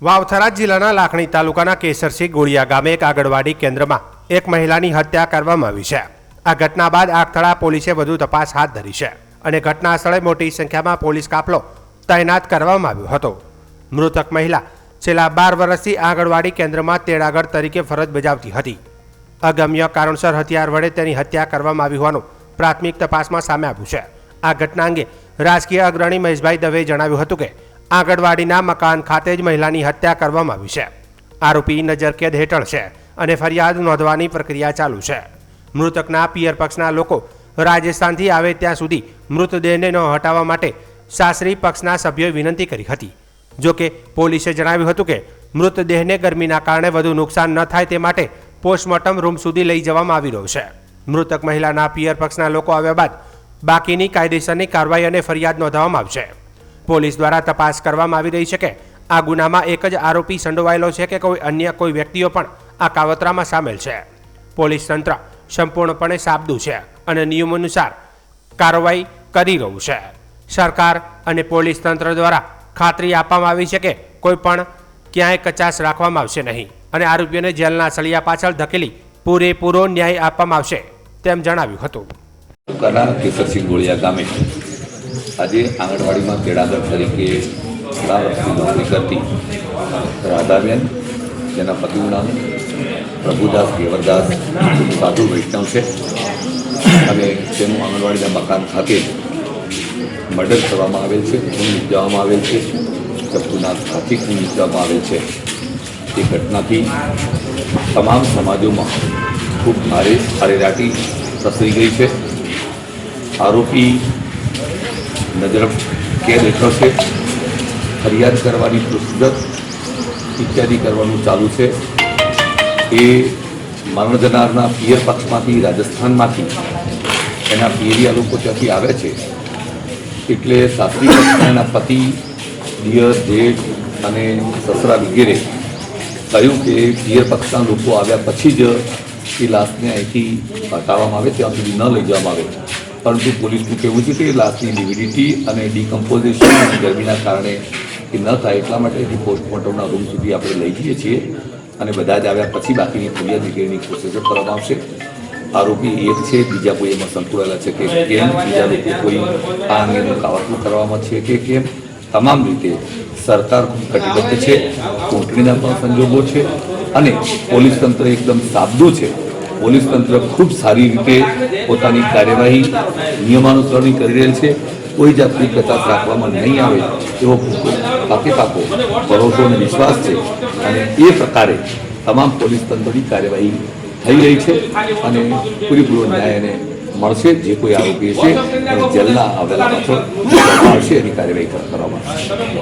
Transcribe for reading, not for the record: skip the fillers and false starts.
વાવથરા જિલ્લાના લાખણી તાલુકાના કેસરસિંહ ગોળિયા ગામે એક આંગણવાડી કેન્દ્રમાં એક મહિલાની હત્યા કરવામાં આવી છે। આ ઘટના બાદ આગથળા પોલીસે વધુ તપાસ હાથ ધરી છે અને ઘટના સ્થળે મોટી સંખ્યામાં પોલીસ કાફલો તૈનાત કરવામાં આવ્યો હતો। મૃતક મહિલા છેલ્લા 12 વર્ષથી આંગણવાડી કેન્દ્રમાં તેડાગર તરીકે ફરજ બજાવતી હતી। અગમ્ય કારણસર હથિયાર વડે તેની હત્યા કરવામાં આવી હોવાનું પ્રાથમિક તપાસમાં સામે આવ્યું છે। આ ઘટના અંગે રાજકીય અગ્રણી મહેશભાઈ દવેએ જણાવ્યું હતું કે આંગણવાડીના મકાન ખાતે જ મહિલાની હત્યા કરવામાં આવી છે। આરોપી નજરકેદ હેઠળ છે અને ફરિયાદ નોંધવાની પ્રક્રિયા ચાલુ છે। મૃતકના પિયર પક્ષના લોકો રાજસ્થાનથી આવે ત્યાં સુધી મૃતદેહને ન હટાવવા માટે સાસરી પક્ષના સભ્યોએ વિનંતી કરી હતી। જો કે પોલીસે જણાવ્યું હતું કે મૃતદેહને ગરમીના કારણે વધુ નુકસાન ન થાય તે માટે પોસ્ટમોર્ટમ રૂમ સુધી લઈ જવામાં આવી રહ્યો છે। મૃતક મહિલાના પિયર પક્ષના લોકો આવ્યા બાદ બાકીની કાયદેસરની કાર્યવાહી અને ફરિયાદ નોંધવામાં આવશે। પોલીસ દ્વારા તપાસ કરવામાં આવી રહી છે કે આ ગુનામાં એક જ આરોપી સંડોવાયેલો છે કે કોઈ વ્યક્તિઓ પણ આ કાવતરામાં સામેલ છે। પોલીસ તંત્ર સંપૂર્ણપણે સાબદું છે અને નિયમો અનુસાર કાર્યવાહી કરી રહ્યું છે। સરકાર અને પોલીસ તંત્ર દ્વારા ખાતરી આપવામાં આવી છે કે કોઈ પણ ક્યાંય કચાશ રાખવામાં આવશે નહીં અને આરોપીઓને જેલના સળિયા પાછળ ધકેલી પૂરેપૂરો ન્યાય આપવામાં આવશે તેમ જણાવ્યું હતું। કેસરસિંહ ગોળિયા ગામે આજે આંગણવાડીમાં તેડાગર તરીકે 12 વર્ષથી નોકરી કરતી રાધાબેન, જેના પતિનું નામ પ્રભુદાસ ગેવરદાસ સાધુ વૈષ્ણવ છે અને તેનું આંગણવાડીના મકાન ખાતે મર્ડર કરવામાં આવેલ છે, ખૂન નીપજવામાં આવેલ છે, ચપ્પુના ઘાથી ખૂન નીપજવામાં આવેલ છે। એ ઘટનાથી તમામ સમાજોમાં ખૂબ ભારે અરેરાટી પ્રસરી ગઈ છે। આરોપી નજરકેદ હેઠળ છે, ફરિયાદ કરવાની પૃષ્ઠગત ઇત્યાદિ કરવાનું ચાલુ છે। એ મરણ જનારના પિયર પક્ષમાંથી રાજસ્થાનમાંથી એના પિયરિયા લોકો ત્યાંથી આવ્યા છે, એટલે સાસરી પક્ષના પતિ, દિયર, જેઠ અને સસરા વગેરે કહ્યું કે પિયર પક્ષના લોકો આવ્યા પછી જ એ લાશને અહીંથી હટાવવામાં આવે, ત્યાં સુધી ન લઈ જવામાં આવે। પરંતુ પોલીસનું કહેવું છે કે લાશની લિવિડિટી અને ડિકમ્પોઝિશન અને ગરમીના કારણે એ ન થાય એટલા માટે એથી પોસ્ટમોર્ટમના રૂમ સુધી આપણે લઈ જઈએ છીએ અને બધા જ આવ્યા પછી બાકીની ફરિયાદ વગેરેની પ્રોસેસ કરવામાં આવશે। આરોપી એક છે, બીજા કોઈ એમાં સંકળાયેલા છે કે કેમ, બીજા લોકો કોઈ આ અંગેનું કાવતરું કરવામાં છે કે કેમ, તમામ રીતે સરકાર ખૂબ કટિબદ્ધ છે। ચૂંટણીના પણ સંજોગો છે અને પોલીસ તંત્ર એકદમ સાબદું છે। પોલીસ તંત્ર ખૂબ સારી રીતે પોતાની કાર્યવાહી નિયમાનુસારની કરી રહેલ છે। કોઈ જાતની કચાશ રાખવામાં નહીં આવે એવો પાકો ભરોસો અને વિશ્વાસ છે અને એ પ્રકારે તમામ પોલીસ તંત્રની કાર્યવાહી થઈ રહી છે અને પૂરેપૂરો ન્યાય એને મળશે। જે કોઈ આરોપી છે અને જેલના આવેલા પાછળ આવશે એની કાર્યવાહી કરવામાં આવશે।